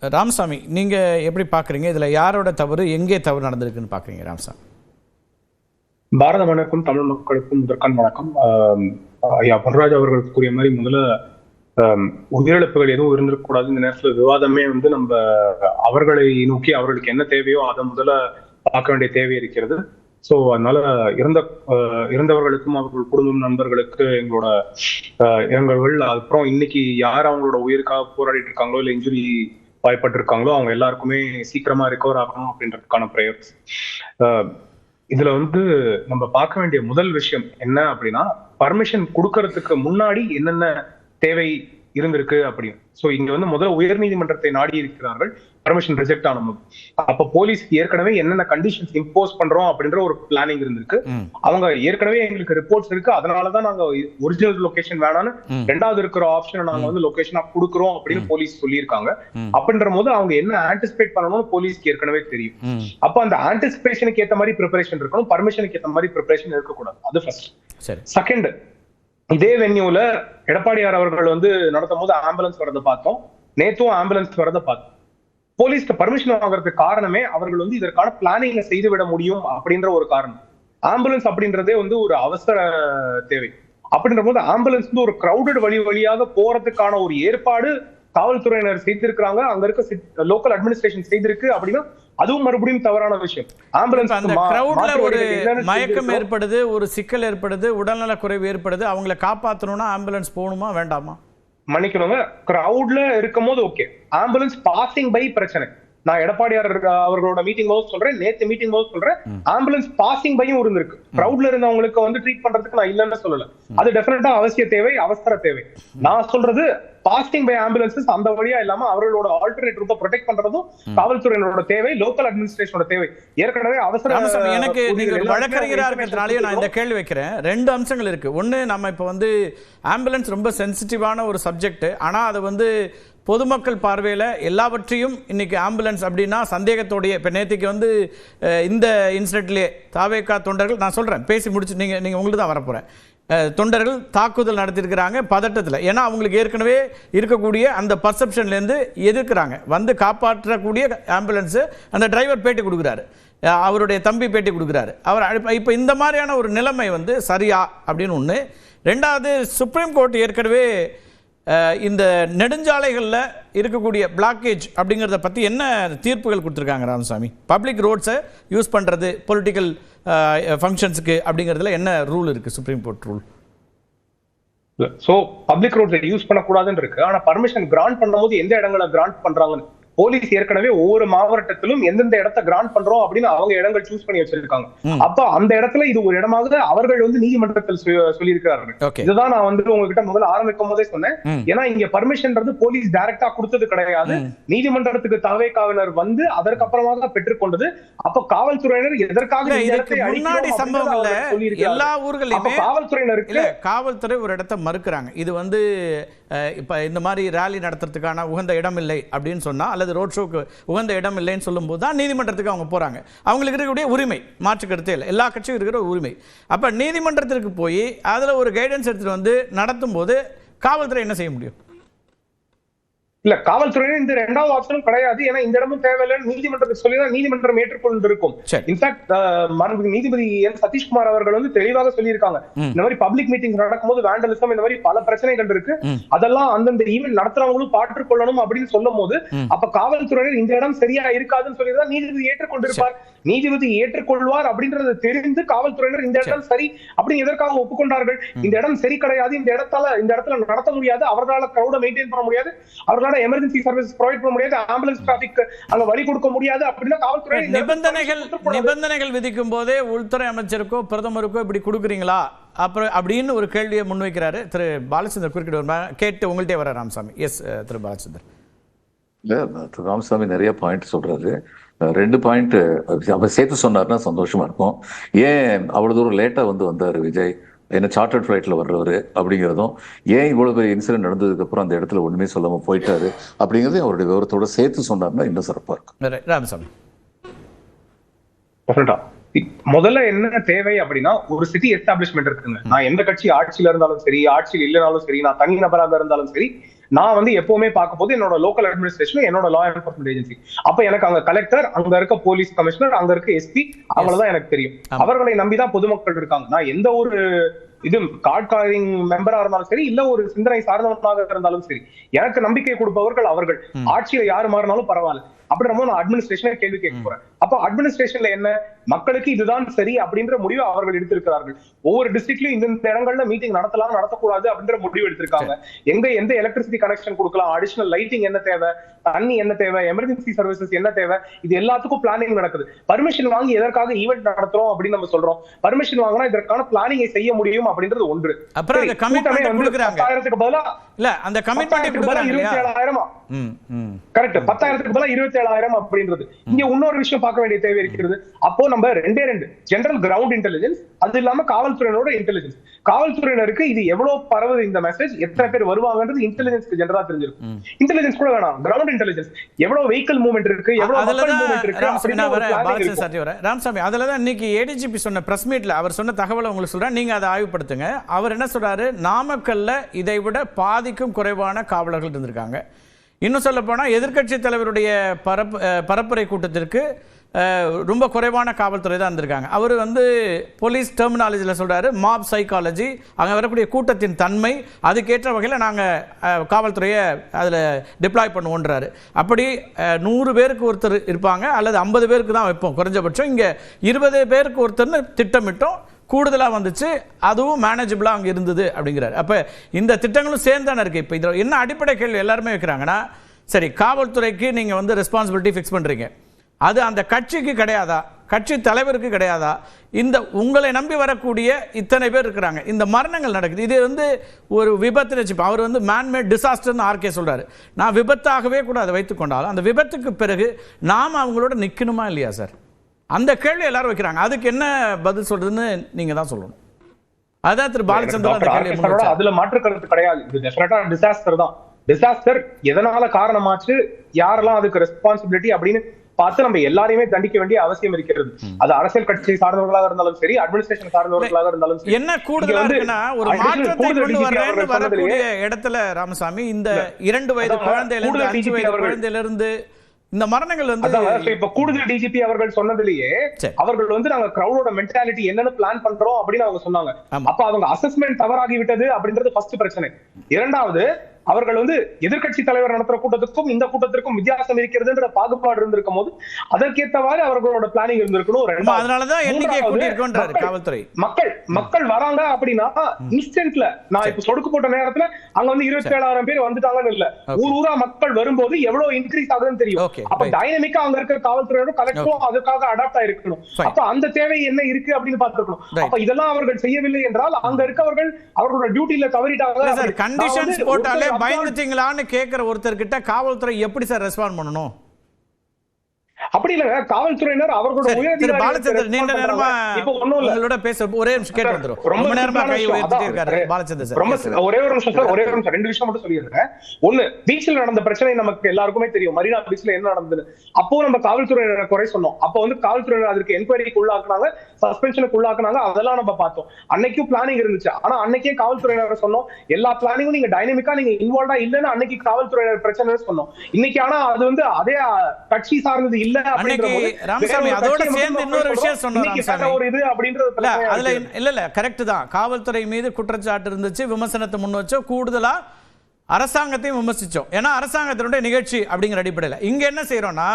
ராமசாமி, நீங்கள் எப்படி பார்க்குறீங்க? இதில் யாரோட தவறு, எங்கே தவறு நடந்திருக்குன்னு பார்க்குறீங்க ராமசாமி? பாரத மன்னருக்கும் தமிழ் மக்களுக்கும் முதற்கான வணக்கம். ஐயா பொன்ராஜ் அவர்கள் கூறிய மாதிரி முதல்ல உயிரிழப்புகள் எதுவும் இருந்திருக்கக்கூடாது. இந்த நேரத்தில் விவாதமே நம்ம அவர்களை நோக்கி அவர்களுக்கு என்ன தேவையோ அதை முதல்ல பார்க்க வேண்டிய தேவை இருக்கிறது. ஸோ அதனால இறந்தவர்களுக்கும் அவர்கள் குடும்பம் நண்பர்களுக்கு எங்களோட இரங்கல்கள். அப்புறம் இன்னைக்கு யார் அவங்களோட உயிருக்காக போராடிட்டு இருக்காங்களோ இல்லை இன்ஜுரி வாய்ப்பட்டிருக்காங்களோ அவங்க எல்லாருக்குமே சீக்கிரமா ரிகவர் ஆகணும் அப்படின்றதுக்கான ப்ரேயர்ஸ். இதுல நம்ம பார்க்க வேண்டிய முதல் விஷயம் என்ன அப்படின்னா, பர்மிஷன் கொடுக்கறதுக்கு முன்னாடி என்னென்ன தேவை இருந்திருக்கு அப்படின்னு. சோ இங்க முதல்ல உயர் நீதிமன்றத்தை நாடி இருக்கிறார்கள் பர்மிஷன் ரிஜெக்ட் ஆனது. அப்ப போலீஸ் ஏற்கனவே என்னென்ன கண்டிஷன்ஸ் இம்போஸ் பண்றோம் அப்படின்ற ஒரு பிளானிங் இருந்திருக்கு. அவங்க ஏற்கனவே எங்களுக்கு ரிப்போர்ட்ஸ் இருக்கு, அதனாலதான் நாங்க ஒரிஜினல் லொகேஷன் வேணான்னு ரெண்டாவது இருக்கிற ஆப்ஷனை நாங்க லொகேஷனா கொடுக்குறோம் அப்படின்னு போலீஸ் சொல்லியிருக்காங்க. அப்படின்ற போது அவங்க என்ன ஆன்டிசிபேட் பண்ணணும்னு போலீஸ்க்கு ஏற்கனவே தெரியும். அப்ப அந்த ஆன்டிசிபேஷனுக்கு ஏத்த மாதிரி ப்ரிப்பரேஷன் இருக்கணும், பர்மிஷனுக்கு ஏத்த மாதிரி ப்ரிப்பரேஷன் இருக்கக்கூடாது. அது ஃபர்ஸ்ட். செகண்ட், இதே வென்யூல எடப்பாடியார் அவர்கள் நடத்தும் போது ஆம்புலன்ஸ் வரதை பார்த்தோம். நேத்தும் ஆம்புலன்ஸ் வரதை பார்த்தோம். போலீஸ்க்கு பர்மிஷன் வாங்குறதுக்கு காரணமே அவர்கள் இதற்கான பிளானிங் செய்து விட முடியும் அப்படின்ற ஒரு காரணம். ஆம்புலன்ஸ் அப்படின்றதே ஒரு அவசர தேவை. அப்படின்ற போது ஆம்புலன்ஸ் ஒரு கிரௌடட் வழியாக போறதுக்கான ஒரு ஏற்பாடு காவல்துறையினர் செய்திருக்கிறாங்க, அங்க இருக்க லோக்கல் அட்மினிஸ்ட்ரேஷன் செய்திருக்கு. அப்படின்னா அதுவும் மறுபடியும் தவறான விஷயம். ஆம்புலன்ஸ் அந்த கிரவுட்ல ஒரு மயக்கம் ஏற்படுது, ஒரு சிக்கல் ஏற்படுது, உடல்நல குறைவு ஏற்படுது, அவங்களை காப்பாற்றணும்னா ஆம்புலன்ஸ் போகணுமா வேண்டாமா? மன்னிக்கணுங்க, கிரவுட்ல இருக்கும் போது ஓகே. ஆம்புலன்ஸ் பாசிங் பை பிரச்சனை. நான் எடப்பாடியார் அவர்களோட மீட்டிங் போது சொல்றேன், நேத்து மீட்டிங் போது சொல்றேன், ஆம்புலன்ஸ் பாசிங் பையும் இருந்திருக்கு. கிரவுட்ல இருந்தவங்களுக்கு ட்ரீட் பண்றதுக்கு நான் இல்லைன்னு சொல்லல. அது டெஃபினட்டா அவசிய தேவை, அவசர தேவை. நான் சொல்றது பாசிங் பை ஆம்புலன்சஸ் அந்த வழியா இல்லாம அவர்களோட ஆல்டர்னேட் ரூட்டை ப்ரொடெக்ட் பண்றதும் காவல்துறையினரோட தேவை, லோக்கல் அட்மினிஸ்ட்ரேஷனோட தேவை. ஏற்கனவே அவசர. எனக்கு நீங்க வழக்கறிஞரா இருக்கிறதுனாலயே நான் இந்த கேள்வி வைக்கிறேன். ரெண்டு அம்சங்கள் இருக்கு. ஒன்னு, நம்ம இப்ப ஆம்புலன்ஸ் ரொம்ப சென்சிட்டிவான ஒரு சப்ஜெக்ட். ஆனா அது பொதுமக்கள் பார்வையில் எல்லாவற்றையும் இன்னைக்கு ஆம்புலன்ஸ் அப்படின்னா சந்தேகத்தோடைய. இப்போ நேற்றுக்கு இந்த இன்சிடென்ட்லேயே தாவேகா தொண்டர்கள், நான் சொல்கிறேன் பேசி முடிச்சு நீங்கள் உங்களுக்கு தான் வரப்போகிறேன், தொண்டர்கள் தாக்குதல் நடத்தியிருக்கிறாங்க பதட்டத்தில். ஏன்னா அவங்களுக்கு ஏற்கனவே இருக்கக்கூடிய அந்த பர்செப்ஷன்லேருந்து எதிர்க்கிறாங்க. காப்பாற்றக்கூடிய ஆம்புலன்ஸு அந்த டிரைவர் பேட்டி கொடுக்குறாரு, அவருடைய தம்பி பேட்டி கொடுக்குறாரு. அவர் இப்போ இந்த மாதிரியான ஒரு நிலைமை சரியா அப்படின்னு ஒன்று. ரெண்டாவது, சுப்ரீம் கோர்ட் ஏற்கனவே இந்த நெடுஞ்சாலைகளில் இருக்கக்கூடிய பிளாக்கேஜ் அப்படிங்கிறத பற்றி என்ன தீர்ப்புகள் கொடுத்துருக்காங்க ராமசாமி? பப்ளிக் ரோட்ஸை யூஸ் பண்ணுறது பொலிட்டிக்கல் ஃபங்க்ஷன்ஸுக்கு அப்படிங்கிறதுல என்ன ரூல் இருக்குது, supreme court rule? So public ரோட்ஸை யூஸ் பண்ணக்கூடாதுன்னு இருக்கு. ஆனால் பர்மிஷன் கிராண்ட் பண்ணும்போது எந்த இடங்களை கிராண்ட் பண்ணுறாங்கன்னு போலீஸ் ஏற்கனவே ஒவ்வொரு மாவட்டத்திலும் எந்தெந்த இடத்தை கிராண்ட் பண்றோம் அப்படின்னு அவங்க இடங்கள் சூஸ் பண்ணி வச்சிருக்காங்க. அப்ப அந்த இடத்துல இது ஒரு இடமாக அவர்கள் நீதிமன்றத்தில் சொல்லியிருக்கிறார்கள். இதுதான் நான் உங்ககிட்ட முதல்ல ஆரம்பிக்கும் போதே சொன்னேன். ஏன்னா இங்க பர்மிஷன்றது போலீஸ் டைரக்டா கொடுத்தது கிடையாது, நீதிமன்றத்துக்கு தகவைக்காவினர் அதற்கப்புறமாக பெற்றுக்கொண்டது. அப்ப காவல்துறையினர் எதற்காக முன்னாடி சம்பவங்கள்ல எல்லா ஊர்களையுமே காவல்துறையினருக்கு காவல்துறை ஒரு இடத்தை மறுக்கிறாங்க. இது இப்ப இந்த மாதிரி ரேலி நடத்துறதுக்கான உகந்த இடம் இல்லை அப்படின்னு சொன்னா, அல்லது ரோட் ஷோக்கு உகந்த இடம் இல்லைன்னு சொல்லும்போது தான் நீதிமன்றத்துக்கு அவங்க போறாங்க. அவங்களுக்கு இருக்கக்கூடிய உரிமை, மாற்று கருத்தே இல்லை, எல்லா கட்சியும் இருக்கிற உரிமை. அப்ப நீதிமன்றத்திற்கு போய் அதுல ஒரு கைடன்ஸ் எடுத்துட்டு நடத்தும் போது காவல்துறை என்ன செய்ய முடியும்? இல்ல, காவல்துறையினர் இந்த இரண்டாவது ஆப்ஷனும் கிடையாது. ஏன்னா இந்த இடமும் தேவையில்லைன்னு நீதிமன்றத்துக்கு சொல்லிதான் நீதிமன்றம் ஏற்றுக்கொண்டு இருக்கும். இன்ஃபேக்ட் நீதிபதி என் சதீஷ்குமார் அவர்கள் தெளிவாக சொல்லியிருக்காங்க, இந்த மாதிரி பப்ளிக் மீட்டிங் நடக்கும்போது வேண்டலிசம் இந்த மாதிரி பல பிரச்சனைகள் இருக்கு, அதெல்லாம் அந்தந்த ஈவென்ட் நடத்துறவங்களும் பாற்றுக்கொள்ளணும் அப்படின்னு சொல்லும் போது அப்ப காவல்துறையினர் இந்த இடம் சரியா இருக்காதுன்னு சொல்லிதான் நீதிபதி ஏற்றுக்கொண்டிருப்பார். நீதிபதி ஏற்றுக்கொள்வார் அப்படின்றது தெரிந்து காவல்துறையினர் இந்த இடம் சரி அப்படின்னு எதற்காக ஒப்புக்கொண்டார்கள்? இந்த இடம் சரி கிடையாது, இந்த இடத்துல நடத்த முடியாது, அவர்களால் கிரௌட மெயின்டைன் பண்ண முடியாது, அவர்களால் எமர்ஜென்சி சர்வீஸ் ப்ரொவைட் பண்ண முடியாது, ஆம்புலன்ஸ் டிராபிக் அங்க வழி கொடுக்க முடியாது அப்படின்னா காவல்துறை நிபந்தனைகள் விதிக்கும் போதே உள்துறை அமைச்சருக்கோ பிரதமருக்கோ இப்படி கொடுக்குறீங்களா அப்புறம் அப்படின்னு ஒரு கேள்வியை முன்வைக்கிறாரு திரு பாலச்சந்தர். குறுக்கிட்டு கேட்டு உங்கள்கிட்ட வர ராமசாமி. எஸ் திரு பாலச்சந்தர். இல்ல, திரு ராமசாமி நிறைய பாயிண்ட் சொல்றாரு. ரெண்டு பாயிண்ட் அவர் சேர்த்து சொன்னார்னா சந்தோஷமா இருக்கும். ஏன் அவ்வளவு தூரம் லேட்டா வந்தாரு விஜய், என்ன சார்ட்டர்ட் ஃபிளைட்ல வர்றவர் அப்படிங்கிறதும், ஏன் இவ்வளவு பெரிய இன்சிடென்ட் நடந்ததுக்கு அப்புறம் அந்த இடத்துல ஒண்ணுமே சொல்லாம போயிட்டாரு அப்படிங்கிறதையும் அவருடைய விவரத்தோட சேர்த்து சொன்னார்னா இன்னும் சிறப்பா இருக்கும். ராமசாமி. முதல்ல என்ன தேவை அப்படின்னா ஒரு சிட்டி எஸ்டாப்ளிஷ்மெண்ட் இருக்குங்க. நான் எந்த கட்சி ஆட்சியில இருந்தாலும் சரி, ஆட்சியில் இல்லைனாலும் சரி, நான் தனி நபராக இருந்தாலும் சரி, நான் வந்து எப்பவுமே பார்க்கும் போது என்னோட லோக்கல் அட்மினிஸ்ட்ரேஷன், என்னோட லா என்ஃபோர்ஸ்மெண்ட் ஏஜென்சி. அப்ப எனக்கு அங்க கலெக்டர், அங்க இருக்க போலீஸ் கமிஷனர், அங்க இருக்க எஸ்பி, அவங்களதான் எனக்கு தெரியும். அவர்களை நம்பிதான் பொதுமக்கள் இருக்காங்க. நான் எந்த ஒரு இது கார்டு காரிங் மெம்பரா இருந்தாலும் சரி, இல்ல ஒரு சிந்தனை சார்ந்தவனாக இருந்தாலும் சரி, எனக்கு நம்பிக்கை கொடுப்பவர்கள் அவர்கள். ஆட்சியில யாரு மாறினாலும் பரவாயில்ல. அப்படி நம்ம நான் அட்மினிஸ்ட்ரேஷனை கேள்வி கேட்க போறேன். அப்ப அட்மினிஸ்ட்ரேஷன்ல என்ன, மக்களுக்கு இதுதான் சரி அப்படின்ற முடிவு அவர்கள் எடுத்திருக்கிறார்கள். ஒவ்வொரு டிஸ்ட்ரிக்ட்லயும் இந்த இடங்கள்ல மீட்டிங் நடத்தலாம், நடத்தக்கூடாது அப்படின்ற முடிவு எடுத்திருக்காங்க. எந்த எலக்ட்ரிசிட்டி கனெக்ஷன் கொடுக்கலாம், அடிஷனல் லைட்டிங் என்ன தேவை, தண்ணி என்ன தேவை, எமர்ஜென்சி சர்வீசஸ் என்ன தேவை, இது எல்லாத்துக்கும் பிளானிங் நடக்குது. பர்மிஷன் வாங்கி எதற்காக ஈவென்ட் நடத்துறோம் அப்படின்னு நம்ம சொல்றோம். பர்மிஷன் வாங்கினா இதற்கான பிளானிங்கை செய்ய முடியும் அப்படின்றது ஒன்று. அப்புறம் அந்த கமிட்மென்ட் கொடுக்கறாங்க. 10,000க்கு பதிலா இல்ல அந்த கமிட்மென்ட் கொடுக்கறாங்க 27,000. கரெக்ட். 10,000க்கு பதிலா 27,000 அப்படின்றது. இங்க இன்னொரு விஷயம் பார்க்க வேண்டிய தேவை இருக்கிறது. அப்போ நம்ம ரெண்டு ஜெனரல் கிரவுண்ட் இன்டெலிஜென்ஸ், அது இல்லாம காவல்துறையினோட இன்டெலிஜென்ஸ். காவல்துறையினருக்கு இது எவ்வளவு பரவுது இந்த மெசேஜ், எத்தனை பேர் வருவாங்கன்றது இன்டெலிஜென்ஸ்க்கு ஜெனரலா தெரிஞ்சிருக்கும். இன்டெலிஜென்ஸ் கூட வேணாம், கிரவுண்ட் இன்டெலிஜென்ஸ் எவ்வளவு வெஹிக்கிள் மூவ்மெண்ட் இருக்கு, எவ்வளவு மக்கள் மூவ்மெண்ட் இருக்கு அப்படின்னு. ராமசாமி, அதுலதான் இன்னைக்கு ஏடிஜிபி சொன்ன பிரஸ் மீட்ல அவர் சொன்ன தகவலை உங்களுக்கு சொல்றேன், நீங்க அதை ஆய்வுபடுத்துங்க. அவர் என்ன சொல்றாரு, நாமக்கல்ல இதை விட பாதிக்கும் குறைவான காவலர்கள் இருந்திருக்காங்க. இன்னும் சொல்ல போனா எதிர்க்கட்சி தலைவருடைய பரப்புரை கூட்டத்திற்கு ரொம்ப குறைவான காவல்துறை தான் இருந்திருக்காங்க. அவர் வந்து போலீஸ் டெர்மினாலஜியில் சொல்றாரு, மாப் சைக்காலஜி, அங்கே வரக்கூடிய கூட்டத்தின் தன்மை, அதுக்கேற்ற வகையில் நாங்கள் காவல்துறையை அதில் டிப்ளாய் பண்ணுவோன்றாரு. அப்படி 100 பேருக்கு ஒருத்தர் இருப்பாங்க, அல்லது 50 பேருக்கு தான் வைப்போம் குறைஞ்சபட்சம். இங்கே 20 பேருக்கு ஒருத்தர்னு திட்டமிட்டோம், கூடுதலாக வந்துச்சு, அதுவும் மேனேஜபிளாக அங்கே இருந்தது அப்படிங்கிறாரு. அப்போ இந்த திட்டங்களும் சேர்ந்தானே இருக்குது. இப்போ இதில் என்ன அடிப்படை கேள்வி எல்லாருமே வைக்கிறாங்கன்னா, சரி காவல்துறைக்கு நீங்கள் வந்து ரெஸ்பான்சிபிலிட்டி ஃபிக்ஸ் பண்ணுறீங்க, அது அந்த கட்சிக்கு கிடையாதா, கட்சி தலைவருக்கு கிடையாதா? இந்த உங்களை நம்பி வரக்கூடிய இத்தனை பேர் இருக்கிறாங்க, இந்த மரணங்கள் நடக்குது, இது வந்து ஒரு விபத்து வச்சுப்போம். அவர் வந்து மேன்மேட் டிசாஸ்டர்னு ஆர்கே சொல்றாரு. நான் விபத்தாகவே கூட அதை வைத்துக் கொண்டாலும் அந்த விபத்துக்கு பிறகு நாம் அவங்களோட நிற்கணுமா இல்லையா சார்? அந்த கேள்வி எல்லாரும் வைக்கிறாங்க. அதுக்கு என்ன பதில் சொல்றதுன்னு நீங்க தான் சொல்லணும். அதான் திரு பாலச்சந்திரன், அதுல மாற்று கருத்து கிடையாது. இது டெஃபினட்டா டிசாஸ்டர் தான். டிசாஸ்டர் எதனால காரணமாச்சு, யாரெல்லாம் அதுக்கு ரெஸ்பான்சிபிலிட்டி அப்படின்னு பார்த்து நம்ம எல்லாரையுமே தண்டிக்க வேண்டிய அவசியம் இருக்கிறது. அது அரசியல் கட்சி சார்ந்தவர்களாக இருந்தாலும் சரி, அட்மினிஸ்ட்ரேஷன் சார்ந்தவர்களாக இருந்தாலும் சரி. என்ன கூடுதலா இருக்குன்னா, ஒரு மாற்றத்தை கொண்டு வரக்கூடிய இடத்துல ராமசாமி, இந்த 2 வயது குழந்தையிலிருந்து 5 வயது குழந்தையிலிருந்து இந்த மரணங்கள் வந்து இப்ப கூடுதல் டிஜிபி அவர்கள் சொன்னதிலேயே அவர்கள் வந்து நாங்க கிரௌடோட மென்டாலிட்டி என்னன்னு பிளான் பண்றோம் அப்படின்னு அவங்க சொன்னாங்க. அப்ப அவங்க அசஸ்மெண்ட் தவறாகி விட்டது அப்படின்றது ஃபர்ஸ்ட் பிரச்சனை. இரண்டாவது, அவர்கள் வந்து எதிர்கட்சி தலைவர் நடத்துற கூட்டத்துக்கும் இந்த கூட்டத்திற்கும் வித்தியாசம் இருக்கிறதுன்ற பாகுபாடு இருந்திருக்கும் போது அதற்கேற்றவாறு அவர்களோட பிளானிங் இருந்திருக்கணும். மக்கள் வராங்க அப்படின்னா இன்ஸ்டன்ட்ல, நான் இப்ப சொடுக்கு போட்ட நேரத்துல அங்க வந்து 27,000 பேர் வந்துட்டாங்கன்னு இல்ல, ஊரா மக்கள் வரும்போது எவ்வளவு இன்க்ரீஸ் ஆகுதுன்னு தெரியும். அப்ப டைனமிக்கா அங்க இருக்கிற காவல்துறையோட கலெக்டரும் அதுக்காக அடாப்ட் ஆயிருக்கணும். அப்ப அந்த தேவை என்ன இருக்கு அப்படின்னு பார்த்திருக்கணும். அப்ப இதெல்லாம் அவர்கள் செய்யவில்லை என்றால் அங்க இருக்கவர்கள் அவர்களோட டியூட்டில தவறிட்டாங்க. கண்டிஷன்ஸ் போட்டாலே பயந்துட்டீங்களான்னு கேட்கிற ஒருத்தர் கிட்ட காவல்துறை எப்படி சார் ரெஸ்பாண்ட் பண்ணணும்? அப்படி இல்ல, காவல்துறையினர் அவர்களோட உயரதிகாரி பாலச்சந்திரன் நீண்ட நேரமா உங்களோட பேச ஒரே நிமிஷம் கேட்டு வந்துரும். ரொம்ப நேரமா கை உயர்த்திட்டே இருக்காரு பாலச்சந்திரன் சார். ஒரே ஒரு நிமிஷம் சார், ஒரே ஒரு நிமிஷம், 2 விஷயம் மட்டும் சொல்லிடுறேன். ஒண்ணு, பீச்ல நடந்த பிரச்சனை நமக்கு எல்லாருக்குமே தெரியும். மரீனா பீச்ல என்ன நடந்தது, அப்போ நம்ம காவல்துறையினரை குறை சொன்னோம். அப்போ வந்து காவல்துறையினர் அதுக்கு என்கொயரிக்கு உள்ளாக்குனாங்க, சஸ்பென்ஷனுக்கு உள்ளாக்குனாங்க, அதெல்லாம் நம்ம பார்த்தோம். அன்னைக்கும் பிளானிங் இருந்துச்சு. ஆனா அன்னைக்கே காவல்துறையினர் சொன்னோம், எல்லா பிளானிங்கும் நீங்க டைனமிக்கா நீங்க இன்வால்வா இல்லன்னு அன்னைக்கு காவல்துறையினர் பிரச்சனை சொன்னோம். இன்னைக்கு ஆனா அது வந்து அதே கட்சி சார்ந்தது இல்ல. ராமசாமி அதோட சேர்ந்து இன்னொரு விஷயம் சொன்னார். கரெக்ட் தான், காவல்துறை மீது குற்றச்சாட்டு இருந்துச்சு, விமர்சனத்தை முன் வச்சோம், கூடுதலா அரசாங்கத்தையும் விமர்சிச்சோம். ஏன்னா அரசாங்கத்தினுடைய நிகழ்ச்சி அப்படிங்கிற அடிப்படையில் இங்க என்ன செய்யறோம்னா,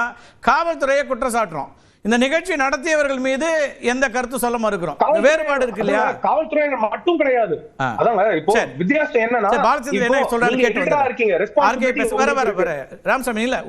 காவல்துறையை குற்றம் சாட்டுறோம், இந்த நிகழ்ச்சி நடத்தியவர்கள் மீது எந்த கருத்து சொல்ல மறுக்கிறோம். வேறுபாடு இருக்கு இல்லையா? காவல்துறை மட்டும் கிடையாது. அதாங்க இப்போ வித்தியாசம் என்னன்னா, பாலச்சந்திரன் என்ன சொல்றாரு கேட்டு ராமசாமி இல்ல